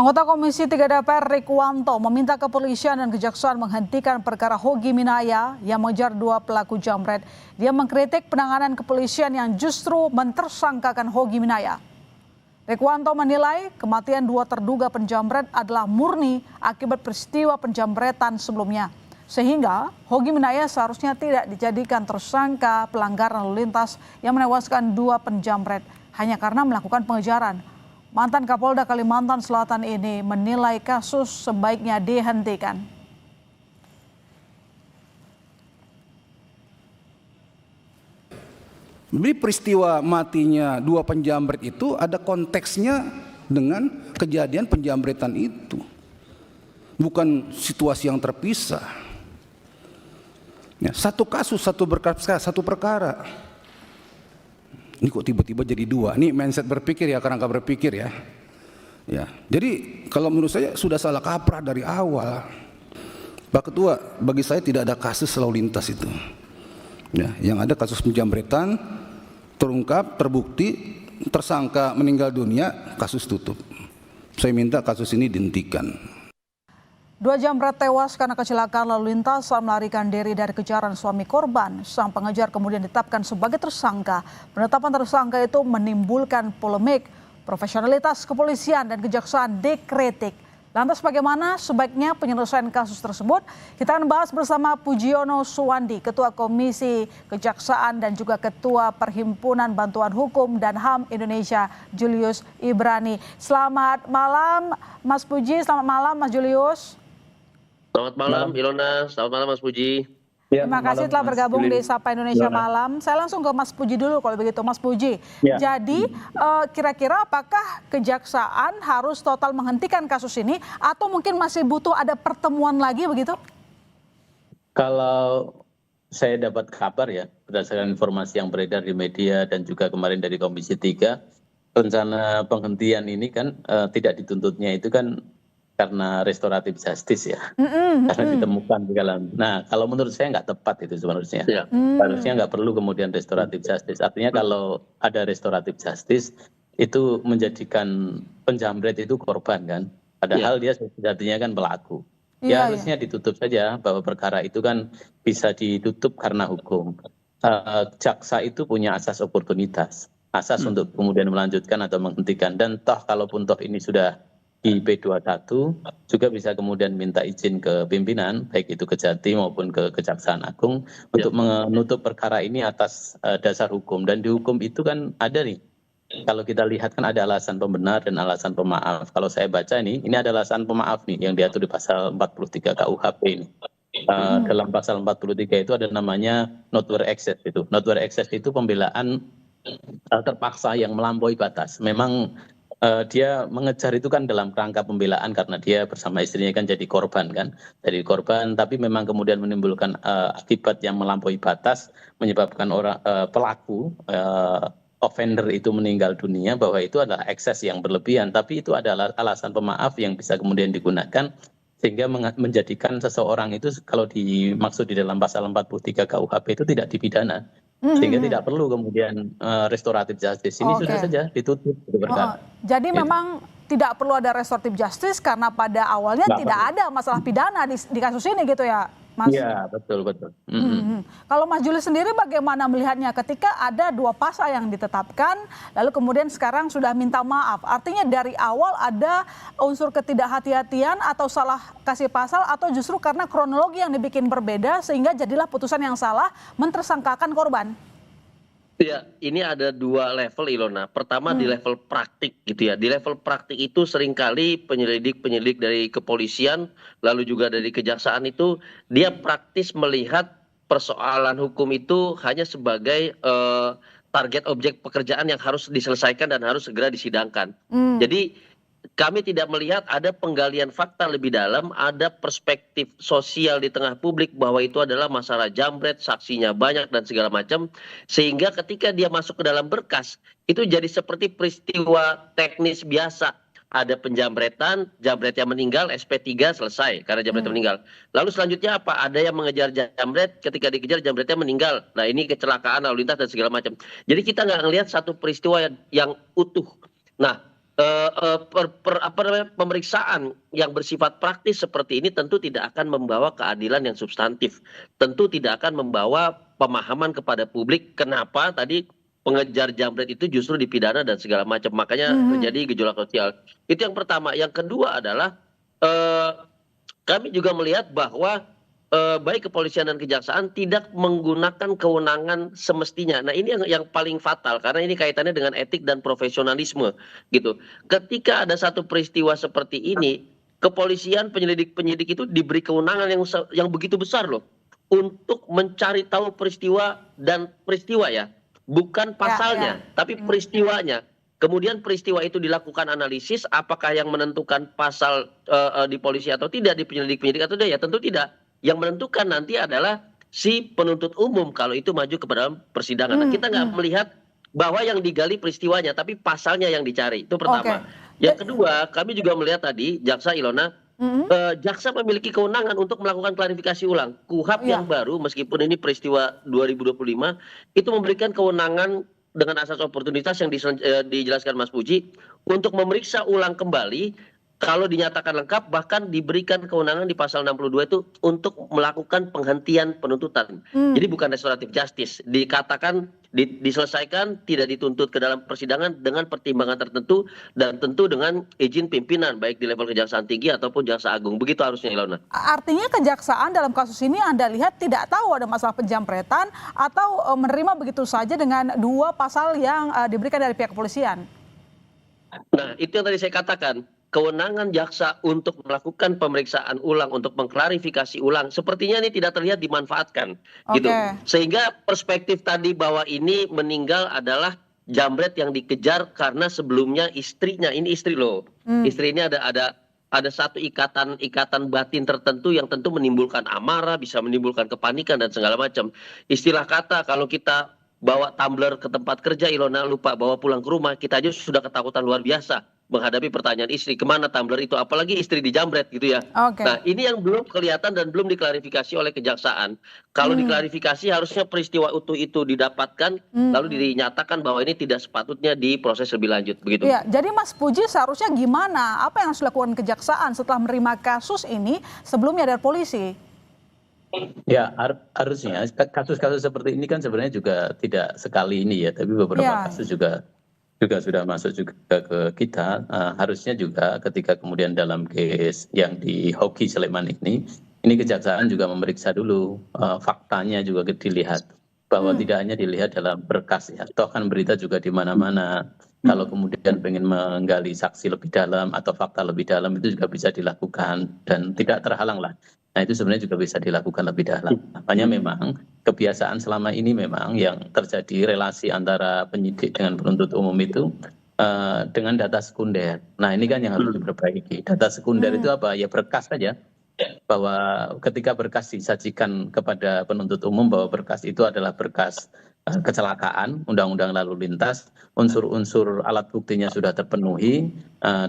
Anggota Komisi 3 DPR Rikwanto meminta kepolisian dan kejaksaan menghentikan perkara Hogi Minaya yang mengejar dua pelaku jambret. Dia mengkritik penanganan kepolisian yang justru mentersangkakan Hogi Minaya. Rikwanto menilai kematian dua terduga penjambret adalah murni akibat peristiwa penjambretan sebelumnya. Sehingga Hogi Minaya seharusnya tidak dijadikan tersangka pelanggaran lalu lintas yang menewaskan dua penjambret hanya karena melakukan pengejaran. Mantan Kapolda Kalimantan Selatan ini menilai kasus sebaiknya dihentikan. Jadi peristiwa matinya dua penjambret itu ada konteksnya dengan kejadian penjambretan itu. Bukan situasi yang terpisah. Ya, satu kasus, satu perkara. Ini kok tiba-tiba jadi dua? Ini mindset berpikir ya, kerangka berpikir ya. Ya, jadi kalau menurut saya sudah salah kaprah dari awal. Pak Ketua, bagi saya tidak ada kasus lalu lintas itu. Ya, yang ada kasus penjambretan terungkap, terbukti, tersangka meninggal dunia, kasus tutup. Saya minta kasus ini dihentikan. Dua jambret tewas karena kecelakaan lalu lintas saat melarikan diri dari kejaran suami korban. Sang pengejar kemudian ditetapkan sebagai tersangka. Penetapan tersangka itu menimbulkan polemik. Profesionalitas kepolisian dan kejaksaan dikritik. Lantas bagaimana sebaiknya penyelesaian kasus tersebut? Kita akan bahas bersama Pujiono Suwandi, Ketua Komisi Kejaksaan dan juga Ketua Perhimpunan Bantuan Hukum dan HAM Indonesia, Julius Ibrani. Selamat malam Mas Puji, selamat malam Mas Julius. Selamat malam Ilona, selamat malam Mas Puji. Ya, terima kasih telah bergabung di Sapa Indonesia Malam. Saya langsung ke Mas Puji dulu kalau begitu Mas Puji. Ya. Jadi kira-kira apakah kejaksaan harus total menghentikan kasus ini atau mungkin masih butuh ada pertemuan lagi begitu? Kalau saya dapat kabar ya berdasarkan informasi yang beredar di media dan juga kemarin dari Komisi 3, rencana penghentian ini kan tidak dituntutnya itu kan karena restoratif justice ya, karena ditemukan di dalam. Nah, kalau menurut saya nggak tepat itu sebenarnya. Harusnya nggak perlu kemudian restoratif justice. Artinya kalau ada restoratif justice itu menjadikan penjambret itu korban kan, padahal dia sejatinya kan pelaku. Ya harusnya ditutup saja bahwa perkara itu kan bisa ditutup karena hukum. Jaksa itu punya asas oportunitas, asas untuk kemudian melanjutkan atau menghentikan. Dan toh kalaupun toh ini sudah di P21 juga bisa kemudian minta izin ke pimpinan baik itu Kejati maupun ke Kejaksaan Agung untuk menutup perkara ini atas dasar hukum. Dan di hukum itu kan ada nih, kalau kita lihat kan ada alasan pembenar dan alasan pemaaf. Kalau saya baca ini ada alasan pemaaf nih yang diatur di pasal 43 KUHP ini. Dalam pasal 43 itu ada namanya not where excess itu. Not where excess itu pembelaan terpaksa yang melampaui batas. Memang dia mengejar itu kan dalam rangka pembelaan karena dia bersama istrinya kan jadi korban kan, jadi korban, tapi memang kemudian menimbulkan akibat yang melampaui batas menyebabkan orang pelaku offender itu meninggal dunia, bahwa itu adalah ekses yang berlebihan. Tapi itu adalah alasan pemaaf yang bisa kemudian digunakan sehingga menjadikan seseorang itu kalau dimaksud di dalam pasal 43 KUHP itu tidak dipidana. Sehingga tidak perlu kemudian restoratif justice ini sudah saja ditutup perkara. Jadi memang tidak perlu ada restoratif justice karena pada awalnya tidak ada masalah pidana di kasus ini gitu ya Mas? Iya betul. Kalau Mas Julius sendiri bagaimana melihatnya ketika ada dua pasal yang ditetapkan lalu kemudian sekarang sudah minta maaf, artinya dari awal ada unsur ketidakhati-hatian atau salah kasih pasal atau justru karena kronologi yang dibikin berbeda sehingga jadilah putusan yang salah mentersangkakan korban? Ya, ini ada dua level Ilona. Pertama di level praktik gitu ya. Di level praktik itu seringkali penyelidik dari kepolisian lalu juga dari kejaksaan itu dia praktis melihat persoalan hukum itu hanya sebagai target objek pekerjaan yang harus diselesaikan dan harus segera disidangkan. Jadi kami tidak melihat ada penggalian fakta lebih dalam, ada perspektif sosial di tengah publik bahwa itu adalah masalah jambret, saksinya banyak dan segala macam. Sehingga ketika dia masuk ke dalam berkas, itu jadi seperti peristiwa teknis biasa. Ada penjambretan, jambretnya meninggal, SP3 selesai karena jambretnya meninggal. Lalu selanjutnya apa? Ada yang mengejar jambret, ketika dikejar jambretnya meninggal. Nah ini kecelakaan lalu lintas dan segala macam. Jadi kita nggak ngelihat satu peristiwa yang utuh. Nah pemeriksaan yang bersifat praktis seperti ini tentu tidak akan membawa keadilan yang substantif. Tentu tidak akan membawa pemahaman kepada publik kenapa tadi pengejar jambret itu justru dipidana dan segala macam. Makanya terjadi gejolak sosial. Itu yang pertama. Yang kedua adalah kami juga melihat bahwa baik kepolisian dan kejaksaan tidak menggunakan kewenangan semestinya. Nah, ini yang paling fatal karena ini kaitannya dengan etik dan profesionalisme gitu. Ketika ada satu peristiwa seperti ini, kepolisian penyidik-penyidik itu diberi kewenangan yang begitu besar loh untuk mencari tahu peristiwa ya, bukan pasalnya, tapi peristiwanya. Kemudian peristiwa itu dilakukan analisis, apakah yang menentukan pasal di polisi atau tidak, di penyelidik-penyidik atau tidak, ya tentu tidak. Yang menentukan nanti adalah si penuntut umum kalau itu maju ke dalam persidangan. Nah, kita nggak melihat bahwa yang digali peristiwanya, tapi pasalnya yang dicari. Itu pertama. Yang kedua, kami juga melihat tadi, Jaksa Ilona, jaksa memiliki kewenangan untuk melakukan klarifikasi ulang. KUHP yang baru, meskipun ini peristiwa 2025, itu memberikan kewenangan dengan asas oportunitas yang dijelaskan Mas Puji, untuk memeriksa ulang kembali. Kalau dinyatakan lengkap, bahkan diberikan kewenangan di pasal 62 itu untuk melakukan penghentian penuntutan. Jadi bukan restoratif justice. Dikatakan diselesaikan, tidak dituntut ke dalam persidangan dengan pertimbangan tertentu dan tentu dengan izin pimpinan baik di level Kejaksaan Tinggi ataupun Jaksa Agung. Begitu harusnya, Ilona. Artinya kejaksaan dalam kasus ini Anda lihat tidak tahu ada masalah penjamretan atau menerima begitu saja dengan dua pasal yang diberikan dari pihak kepolisian? Nah, itu yang tadi saya katakan. Kewenangan jaksa untuk melakukan pemeriksaan ulang, untuk mengklarifikasi ulang, sepertinya ini tidak terlihat dimanfaatkan, gitu. Sehingga perspektif tadi bahwa ini meninggal adalah jambret yang dikejar karena sebelumnya istrinya, ini istri loh, istri ini ada satu ikatan batin tertentu yang tentu menimbulkan amarah, bisa menimbulkan kepanikan dan segala macam. Istilah kata kalau kita bawa tumbler ke tempat kerja, Ilona, lupa bawa pulang ke rumah, kita aja sudah ketakutan luar biasa menghadapi pertanyaan istri, kemana tumbler itu, apalagi istri dijambret gitu ya. Nah, ini yang belum kelihatan dan belum diklarifikasi oleh kejaksaan. Kalau diklarifikasi harusnya peristiwa utuh itu didapatkan, lalu dinyatakan bahwa ini tidak sepatutnya diproses lebih lanjut, begitu. Ya, jadi Mas Puji seharusnya gimana? Apa yang harus dilakukan kejaksaan setelah menerima kasus ini sebelumnya dari polisi? Ya, harusnya kasus-kasus seperti ini kan sebenarnya juga tidak sekali ini ya, tapi beberapa kasus juga sudah masuk juga ke kita. Harusnya juga ketika kemudian dalam case yang di Hoki Sleman ini kejaksaan juga memeriksa dulu faktanya juga dilihat, bahwa tidak hanya dilihat dalam berkas ya, toh kan berita juga di mana-mana. Kalau kemudian pengen menggali saksi lebih dalam atau fakta lebih dalam itu juga bisa dilakukan dan tidak terhalang lah. Nah, itu sebenarnya juga bisa dilakukan lebih dalam. Makanya memang kebiasaan selama ini memang yang terjadi relasi antara penyidik dengan penuntut umum itu dengan data sekunder. Nah, ini kan yang harus diperbaiki. Data sekunder itu apa? Ya berkas saja. Bahwa ketika berkas disajikan kepada penuntut umum bahwa berkas itu adalah berkas kecelakaan, undang-undang lalu lintas, unsur-unsur alat buktinya sudah terpenuhi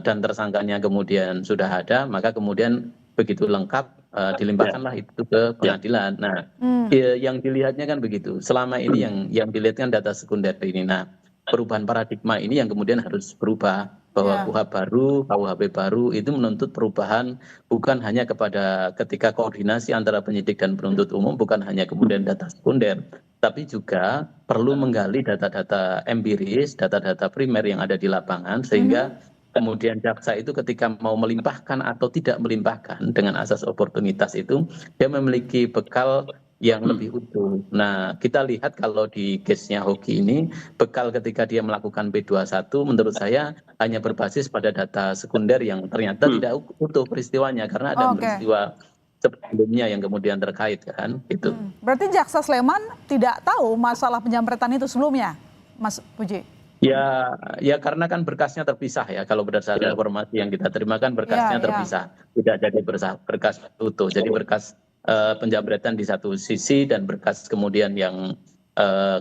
dan tersangkanya kemudian sudah ada, maka kemudian begitu lengkap dilimpahkanlah itu ke pengadilan. Nah, yang dilihatnya kan begitu. Selama ini yang dilihat kan data sekunder ini. Nah, perubahan paradigma ini yang kemudian harus berubah, bahwa KUHP baru itu menuntut perubahan bukan hanya kepada ketika koordinasi antara penyidik dan penuntut umum, bukan hanya kemudian data sekunder, tapi juga perlu menggali data-data empiris, data-data primer yang ada di lapangan, sehingga kemudian jaksa itu ketika mau melimpahkan atau tidak melimpahkan dengan asas oportunitas itu, dia memiliki bekal yang lebih utuh. Nah, kita lihat kalau di case-nya Hoki ini, bekal ketika dia melakukan P21 menurut saya hanya berbasis pada data sekunder yang ternyata tidak utuh peristiwanya, karena ada peristiwa sebelumnya yang kemudian terkait kan, gitu. Berarti Jaksa Sleman tidak tahu masalah penjamretan itu sebelumnya, Mas Puji? Ya karena kan berkasnya terpisah ya, kalau berdasarkan informasi yang kita terima kan berkasnya terpisah, tidak jadi berkas utuh, jadi berkas penjamretan di satu sisi dan berkas kemudian yang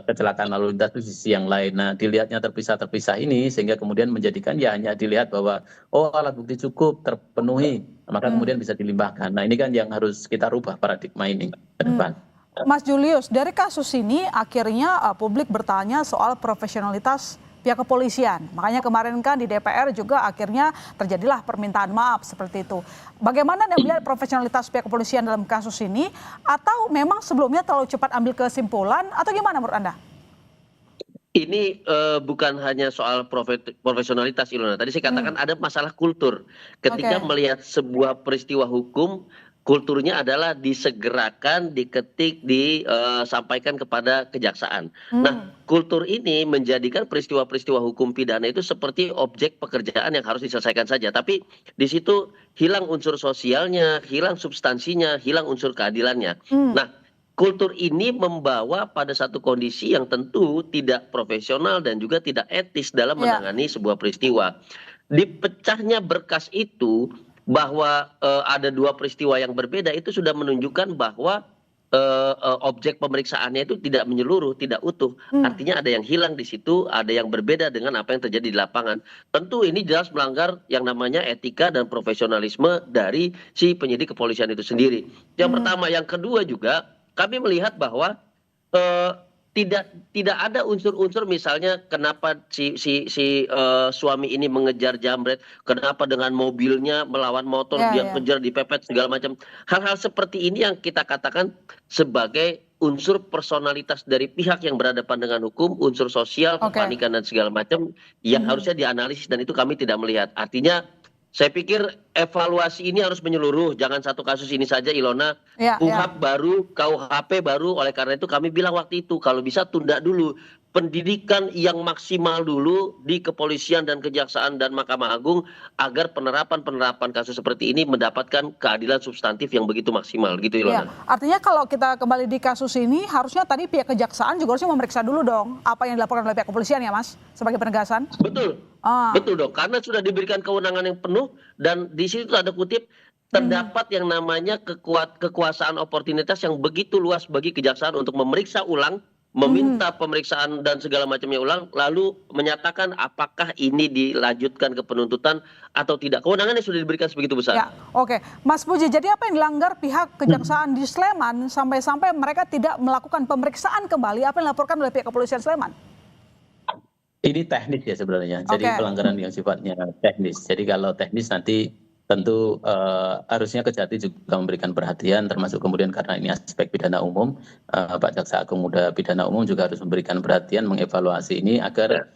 kecelakaan lalu lintas di sisi yang lain. Nah, dilihatnya terpisah ini sehingga kemudian menjadikan ya hanya dilihat bahwa alat bukti cukup terpenuhi, maka kemudian bisa dilimpahkan. Nah, ini kan yang harus kita rubah paradigma ini ke depan. Mas Julius, dari kasus ini akhirnya publik bertanya soal profesionalitas pihak kepolisian. Makanya kemarin kan di DPR juga akhirnya terjadilah permintaan maaf seperti itu. Bagaimana Anda melihat profesionalitas pihak kepolisian dalam kasus ini? Atau memang sebelumnya terlalu cepat ambil kesimpulan atau gimana menurut Anda? Ini bukan hanya soal profesionalitas, Ilona. Tadi saya katakan ada masalah kultur. Ketika Oke. melihat sebuah peristiwa hukum, kulturnya adalah disegerakan, diketik, disampaikan kepada kejaksaan. Nah, kultur ini menjadikan peristiwa-peristiwa hukum pidana itu seperti objek pekerjaan yang harus diselesaikan saja. Tapi di situ hilang unsur sosialnya, hilang substansinya, hilang unsur keadilannya. Nah, kultur ini membawa pada satu kondisi yang tentu tidak profesional dan juga tidak etis dalam Ya. menangani sebuah peristiwa. Dipecahnya berkas itu bahwa ada dua peristiwa yang berbeda itu sudah menunjukkan bahwa objek pemeriksaannya itu tidak menyeluruh, tidak utuh. Artinya ada yang hilang di situ, ada yang berbeda dengan apa yang terjadi di lapangan. Tentu ini jelas melanggar yang namanya etika dan profesionalisme dari si penyidik kepolisian itu sendiri. Yang pertama, yang kedua juga kami melihat bahwa eh, tidak ada unsur-unsur misalnya kenapa si suami ini mengejar jambret, kenapa dengan mobilnya melawan motor Ya, dia ya. kejar dipepet segala macam. Hal-hal seperti ini yang kita katakan sebagai unsur personalitas dari pihak yang berhadapan dengan hukum, unsur sosial, Oke. kepanikan dan segala macam yang harusnya dianalisis dan itu kami tidak melihat. Artinya saya pikir evaluasi ini harus menyeluruh, jangan satu kasus ini saja, Ilona. Ya, ya. KUHP baru, KUHP baru, oleh karena itu kami bilang waktu itu kalau bisa tunda dulu pendidikan yang maksimal dulu di kepolisian dan kejaksaan dan Mahkamah Agung agar penerapan kasus seperti ini mendapatkan keadilan substantif yang begitu maksimal, gitu Ya, Ilona. artinya kalau kita kembali di kasus ini, harusnya tadi pihak kejaksaan juga harusnya memeriksa dulu dong apa yang dilakukan oleh pihak kepolisian ya Mas, sebagai penegasan. Betul, Ah, betul dong, karena sudah diberikan kewenangan yang penuh dan di situ ada kutip terdapat yang namanya kekuasaan oportunitas yang begitu luas bagi kejaksaan untuk memeriksa ulang, meminta pemeriksaan dan segala macamnya ulang, lalu menyatakan apakah ini dilanjutkan ke penuntutan atau tidak. Kewenangannya sudah diberikan sebegitu besar. ya, oke. Mas Puji, jadi apa yang dilanggar pihak kejaksaan di Sleman sampai-sampai mereka tidak melakukan pemeriksaan kembali apa yang dilaporkan oleh pihak kepolisian Sleman? Ini teknis ya sebenarnya. Jadi Oke. pelanggaran yang sifatnya teknis. Jadi kalau teknis nanti tentu harusnya Kejati juga memberikan perhatian, termasuk kemudian karena ini aspek pidana umum, Pak Jaksa Agung Muda Pidana Umum juga harus memberikan perhatian, mengevaluasi ini agar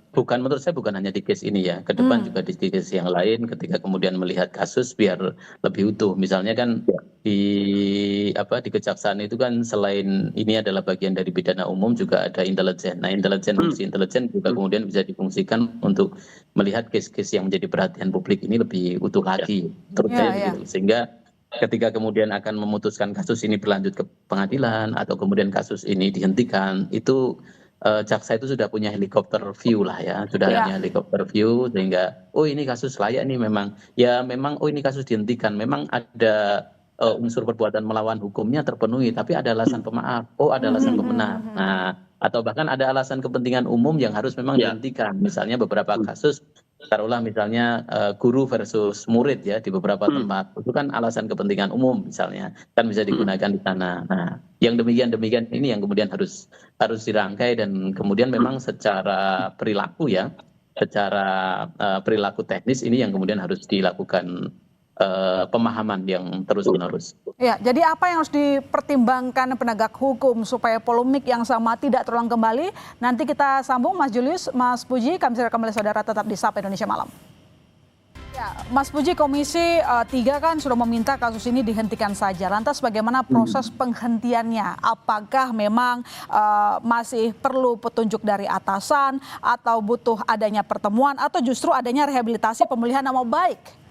menurut saya bukan hanya di case ini ya, ke depan juga di case yang lain ketika kemudian melihat kasus biar lebih utuh. Misalnya kan di kejaksaan itu kan selain ini adalah bagian dari pidana umum juga ada intelijen. Nah, fungsi intelijen juga kemudian bisa difungsikan untuk melihat case-case yang menjadi perhatian publik ini lebih utuh lagi, menurut saya Ya. begitu. Sehingga ketika kemudian akan memutuskan kasus ini berlanjut ke pengadilan atau kemudian kasus ini dihentikan, itu jaksa itu sudah punya helikopter view lah ya, sudah Ya. punya helikopter view sehingga ini kasus layak nih memang ini kasus dihentikan, memang ada unsur perbuatan melawan hukumnya terpenuhi, tapi ada alasan pemaaf, ada alasan pembenar. Nah, atau bahkan ada alasan kepentingan umum yang harus memang dihentikan. Misalnya beberapa kasus, taruhlah misalnya guru versus murid ya di beberapa tempat, itu kan alasan kepentingan umum misalnya, kan bisa digunakan di sana. Nah, yang demikian ini yang kemudian harus dirangkai dan kemudian memang secara perilaku ya, secara perilaku teknis ini yang kemudian harus dilakukan pemahaman yang terus-menerus. Ya, jadi apa yang harus dipertimbangkan penegak hukum supaya polemik yang sama tidak terulang kembali? Nanti kita sambung Mas Julius, Mas Puji, kami silakan kembali saudara tetap di Sapa Indonesia Malam. Ya, Mas Puji, Komisi 3 kan sudah meminta kasus ini dihentikan saja. Lantas bagaimana proses penghentiannya? Apakah memang masih perlu petunjuk dari atasan atau butuh adanya pertemuan atau justru adanya rehabilitasi pemulihan nama baik?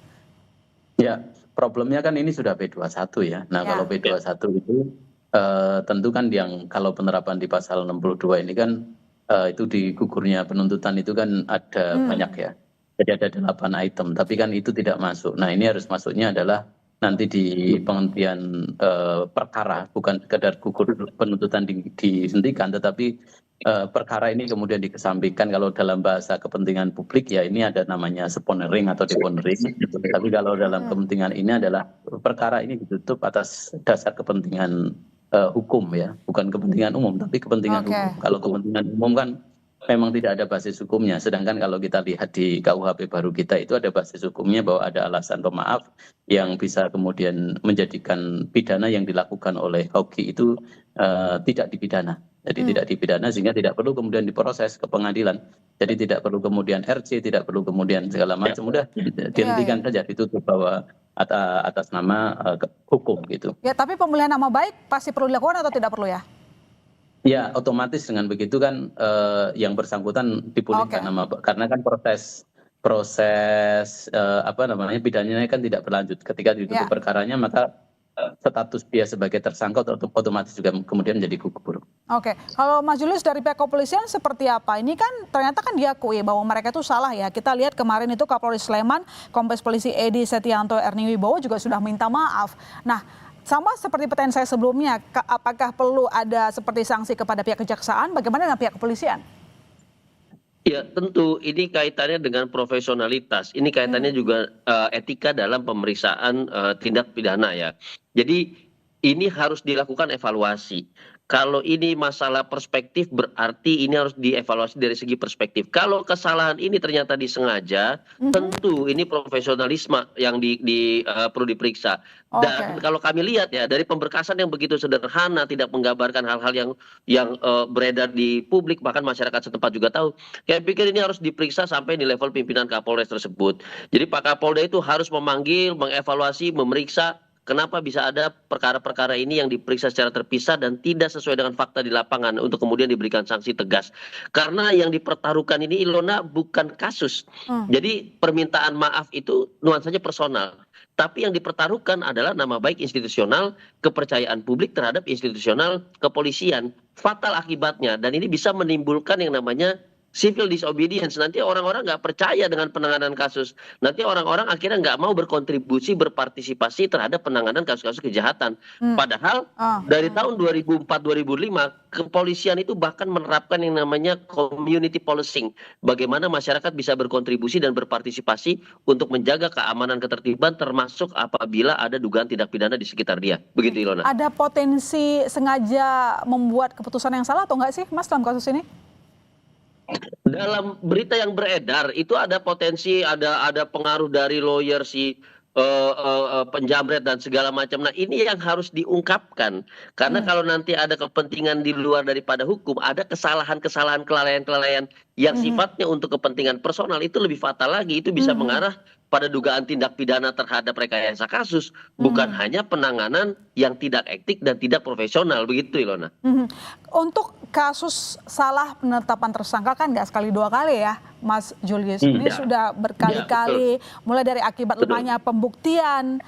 Ya, problemnya kan ini sudah P21 ya. Nah, kalau P21 itu tentu kan yang kalau penerapan di pasal 62 ini kan itu di gugurnya penuntutan itu kan ada banyak ya. Jadi ada 8 item, tapi kan itu tidak masuk. Nah, ini harus masuknya adalah nanti di penghentian perkara, bukan sekedar gugur penuntutan dihentikan, tetapi perkara ini kemudian dikesampingkan. Kalau dalam bahasa kepentingan publik ya ini ada namanya sponsoring atau deponering. Tapi kalau dalam kepentingan ini adalah perkara ini ditutup atas dasar kepentingan hukum ya, bukan kepentingan umum tapi kepentingan hukum. Kalau kepentingan umum kan memang tidak ada basis hukumnya. Sedangkan kalau kita lihat di KUHP baru kita itu ada basis hukumnya bahwa ada alasan pemaaf yang bisa kemudian menjadikan pidana yang dilakukan oleh Hoki itu tidak dipidana. Jadi tidak dipidana sehingga tidak perlu kemudian diproses ke pengadilan. Jadi tidak perlu kemudian RC, tidak perlu kemudian segala macam, udah dihentikan saja, ditutup bahwa atas nama hukum gitu. Ya, tapi pemulihan nama baik pasti perlu dilakukan atau tidak perlu ya? Ya, otomatis dengan begitu kan yang bersangkutan dipulihkan nama, karena kan proses pidananya kan tidak berlanjut. Ketika ditutup perkaranya maka status dia sebagai tersangka otomatis juga kemudian menjadi gugur. Oke, kalau Mas Julius dari pihak kepolisian seperti apa? Ini kan ternyata kan diakui bahwa mereka itu salah ya. Kita lihat kemarin itu Kapolri Sleman, Kombes Polisi Edi Setianto Erni Wibowo juga sudah minta maaf. Nah, sama seperti pertanyaan saya sebelumnya, apakah perlu ada seperti sanksi kepada pihak kejaksaan? Bagaimana dengan pihak kepolisian? Ya tentu ini kaitannya dengan profesionalitas. Ini kaitannya juga etika dalam pemeriksaan tindak pidana ya. Jadi ini harus dilakukan evaluasi. Kalau ini masalah perspektif berarti ini harus dievaluasi dari segi perspektif. Kalau kesalahan ini ternyata disengaja, tentu ini profesionalisme yang perlu diperiksa. Dan kalau kami lihat ya dari pemberkasan yang begitu sederhana, tidak menggambarkan hal-hal yang beredar di publik, bahkan masyarakat setempat juga tahu. Saya pikir ini harus diperiksa sampai di level pimpinan Kapolres tersebut. Jadi Pak Kapolda itu harus memanggil, mengevaluasi, memeriksa. Kenapa bisa ada perkara-perkara ini yang diperiksa secara terpisah dan tidak sesuai dengan fakta di lapangan untuk kemudian diberikan sanksi tegas. Karena yang dipertaruhkan ini Ilona bukan kasus. Jadi permintaan maaf itu nuansanya personal. Tapi yang dipertaruhkan adalah nama baik institusional, kepercayaan publik terhadap institusional kepolisian. Fatal akibatnya dan ini bisa menimbulkan yang namanya civil disobedience. Nanti orang-orang nggak percaya dengan penanganan kasus. Nanti orang-orang akhirnya nggak mau berkontribusi, berpartisipasi terhadap penanganan kasus-kasus kejahatan. Padahal dari tahun 2004-2005 kepolisian itu bahkan menerapkan yang namanya community policing. Bagaimana masyarakat bisa berkontribusi dan berpartisipasi untuk menjaga keamanan ketertiban termasuk apabila ada dugaan tindak pidana di sekitar dia. Begitu Ilona. Ada potensi sengaja membuat keputusan yang salah atau enggak sih Mas dalam kasus ini? Dalam berita yang beredar itu ada potensi, ada pengaruh dari lawyer si penjamret dan segala macam. Nah ini yang harus diungkapkan karena kalau nanti ada kepentingan di luar daripada hukum, ada kesalahan-kesalahan, kelalaian-kelalaian yang sifatnya untuk kepentingan personal itu lebih fatal lagi. Itu bisa mengarah pada dugaan tindak pidana terhadap rekayasa kasus, bukan hanya penanganan yang tidak etik dan tidak profesional, begitu Ilona. Untuk kasus salah penetapan tersangka kan nggak sekali dua kali ya Mas Julius, ini sudah berkali-kali, mulai dari akibat lemahnya pembuktian,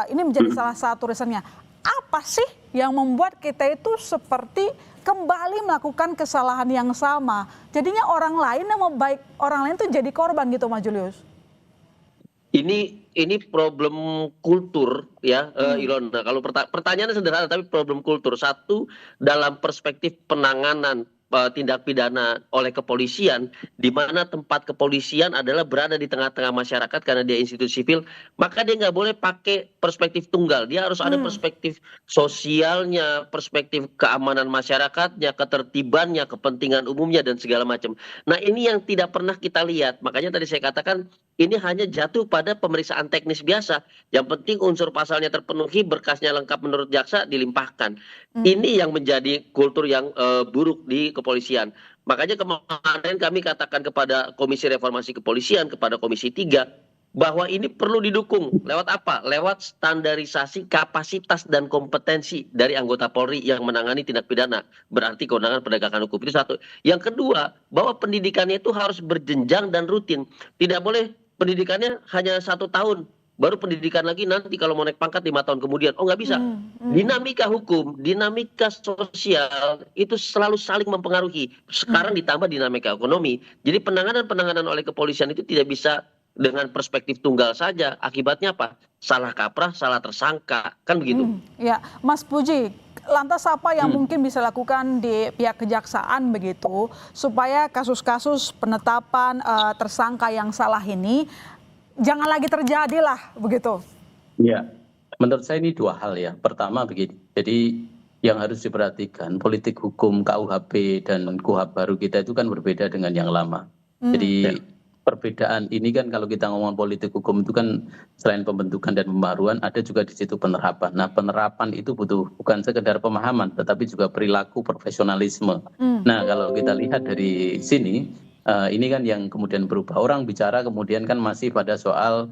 ini menjadi salah satu reasonnya. Apa sih yang membuat kita itu seperti kembali melakukan kesalahan yang sama? Jadinya orang lain yang baik, orang lain tuh jadi korban gitu Mas Julius. Ini problem kultur ya Ilona. Kalau pertanyaannya sederhana tapi problem kultur. Satu, dalam perspektif penanganan tindak pidana oleh kepolisian, di mana tempat kepolisian adalah berada di tengah-tengah masyarakat karena dia institusi sipil, maka dia nggak boleh pakai perspektif tunggal. Dia harus ada perspektif sosialnya, perspektif keamanan masyarakatnya, ketertibannya, kepentingan umumnya dan segala macam. Nah ini yang tidak pernah kita lihat. Makanya tadi saya katakan ini hanya jatuh pada pemeriksaan teknis biasa. Yang penting unsur pasalnya terpenuhi, berkasnya lengkap menurut jaksa, dilimpahkan. Ini yang menjadi kultur yang buruk di kepolisian. Makanya kemarin kami katakan kepada Komisi Reformasi Kepolisian, kepada Komisi 3, bahwa ini perlu didukung. Lewat apa? Lewat standarisasi kapasitas dan kompetensi dari anggota Polri yang menangani tindak pidana. Berarti kewenangan penegakan hukum. Itu satu. Yang kedua, bahwa pendidikannya itu harus berjenjang dan rutin. Tidak boleh pendidikannya hanya 1 tahun. Baru pendidikan lagi nanti kalau mau naik pangkat 5 tahun kemudian. Oh nggak bisa. Dinamika hukum, dinamika sosial itu selalu saling mempengaruhi. Sekarang ditambah dinamika ekonomi. Jadi penanganan oleh kepolisian itu tidak bisa dengan perspektif tunggal saja. Akibatnya apa? Salah kaprah, salah tersangka. Kan begitu. Ya, Mas Puji, lantas apa yang mungkin bisa lakukan di pihak kejaksaan begitu supaya kasus-kasus penetapan tersangka yang salah ini jangan lagi terjadi lah begitu? Ya, menurut saya ini dua hal ya. Pertama begini, jadi yang harus diperhatikan politik hukum KUHP dan KUHP baru kita itu kan berbeda dengan yang lama. Jadi perbedaan ini kan kalau kita ngomong politik hukum itu kan selain pembentukan dan pembaruan ada juga di situ penerapan. Nah, penerapan itu butuh bukan sekedar pemahaman tetapi juga perilaku profesionalisme. Nah, kalau kita lihat dari sini ini kan yang kemudian berubah. Orang bicara kemudian kan masih pada soal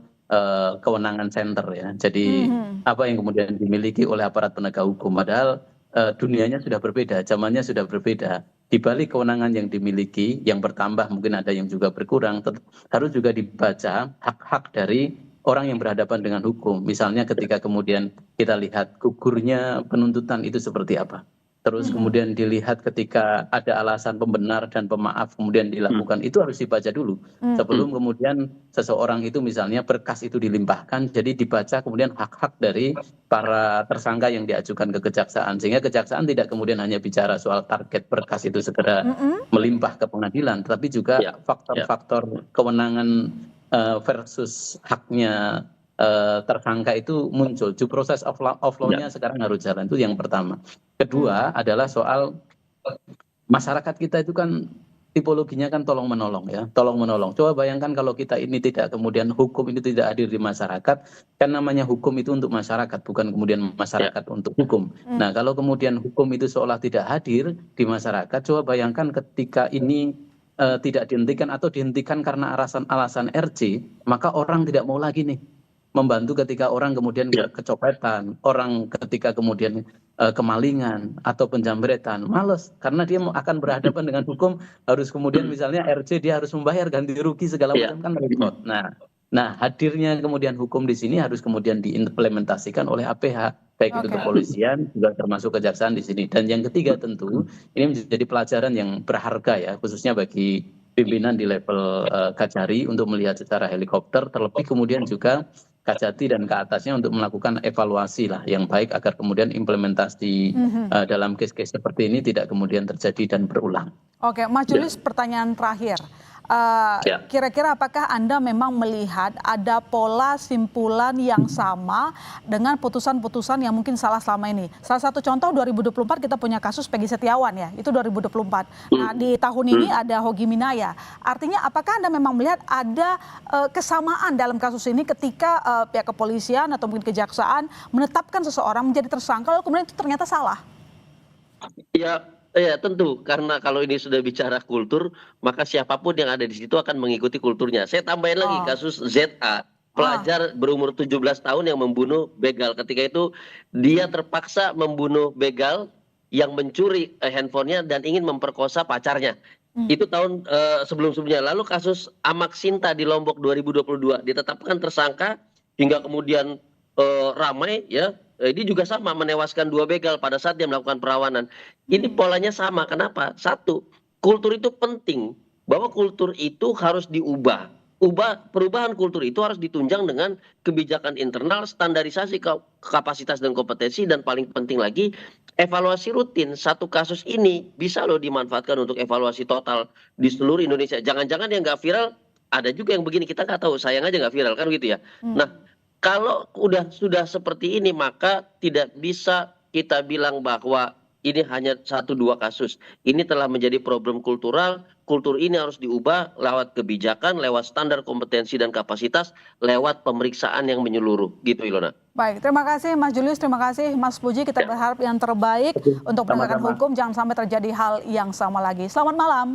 kewenangan center ya. Jadi apa yang kemudian dimiliki oleh aparat penegak hukum padahal dunianya sudah berbeda, zamannya sudah berbeda. Di balik kewenangan yang dimiliki, yang bertambah mungkin ada yang juga berkurang, harus juga dibaca hak-hak dari orang yang berhadapan dengan hukum. Misalnya ketika kemudian kita lihat gugurnya penuntutan itu seperti apa. Terus kemudian dilihat ketika ada alasan pembenar dan pemaaf kemudian dilakukan, itu harus dibaca dulu. Sebelum kemudian seseorang itu misalnya berkas itu dilimpahkan, jadi dibaca kemudian hak-hak dari para tersangka yang diajukan ke kejaksaan. Sehingga kejaksaan tidak kemudian hanya bicara soal target berkas itu segera melimpah ke pengadilan, tetapi juga faktor-faktor kewenangan versus haknya tersangka itu muncul. Due process of law-nya sekarang harus jalan, itu yang pertama. Kedua adalah soal masyarakat kita itu kan tipologinya kan tolong menolong ya, tolong menolong. Coba bayangkan kalau kita ini tidak kemudian hukum ini tidak hadir di masyarakat, kan namanya hukum itu untuk masyarakat, bukan kemudian masyarakat untuk hukum. Nah, kalau kemudian hukum itu seolah tidak hadir di masyarakat, coba bayangkan ketika ini tidak dihentikan atau dihentikan karena alasan RC, maka orang tidak mau lagi nih membantu ketika orang kemudian kecopetan, orang ketika kemudian kemalingan atau penjambretan, males karena dia akan berhadapan dengan hukum, harus kemudian misalnya RC dia harus membayar ganti rugi segala macam kan repot. Nah, hadirnya kemudian hukum di sini harus kemudian diimplementasikan oleh APH, baik itu kepolisian juga termasuk kejaksaan di sini. Dan yang ketiga tentu ini menjadi pelajaran yang berharga ya, khususnya bagi pimpinan di level Kajari untuk melihat secara helikopter, terlebih kemudian juga Kajati dan ke atasnya untuk melakukan evaluasi lah yang baik agar kemudian implementasi dalam case-case seperti ini tidak kemudian terjadi dan berulang. Oke, Mas Julius, pertanyaan terakhir. Kira-kira apakah Anda memang melihat ada pola simpulan yang sama dengan putusan-putusan yang mungkin salah selama ini? Salah satu contoh 2024 kita punya kasus Peggy Setiawan ya, itu 2024. Nah, di tahun ini ada Hogi Minaya. Artinya apakah Anda memang melihat ada kesamaan dalam kasus ini ketika pihak kepolisian atau mungkin kejaksaan menetapkan seseorang menjadi tersangka lalu kemudian itu ternyata salah? Ya tentu, karena kalau ini sudah bicara kultur, maka siapapun yang ada di situ akan mengikuti kulturnya. Saya tambahin lagi kasus ZA, pelajar berumur 17 tahun yang membunuh begal. Ketika itu dia terpaksa membunuh begal yang mencuri handphonenya dan ingin memperkosa pacarnya. Itu tahun sebelum-sebelumnya. Lalu kasus Amak Sinta di Lombok 2022 ditetapkan tersangka hingga kemudian ramai ya. Ini juga sama, menewaskan 2 begal pada saat dia melakukan perawanan. Ini polanya sama. Kenapa? Satu, kultur itu penting. Bahwa kultur itu harus diubah. Perubahan kultur itu harus ditunjang dengan kebijakan internal, standarisasi kapasitas dan kompetensi, dan paling penting lagi evaluasi rutin. Satu kasus ini bisa loh dimanfaatkan untuk evaluasi total di seluruh Indonesia. Jangan-jangan yang nggak viral, ada juga yang begini, kita nggak tahu, sayang aja nggak viral kan gitu ya. Nah, kalau sudah seperti ini, maka tidak bisa kita bilang bahwa ini hanya 1-2 kasus. Ini telah menjadi problem kultural. Kultur ini harus diubah lewat kebijakan, lewat standar kompetensi dan kapasitas, lewat pemeriksaan yang menyeluruh. Gitu Ilona. Baik, terima kasih Mas Julius, terima kasih Mas Puji. Kita berharap yang terbaik untuk penegakan hukum, jangan sampai terjadi hal yang sama lagi. Selamat malam.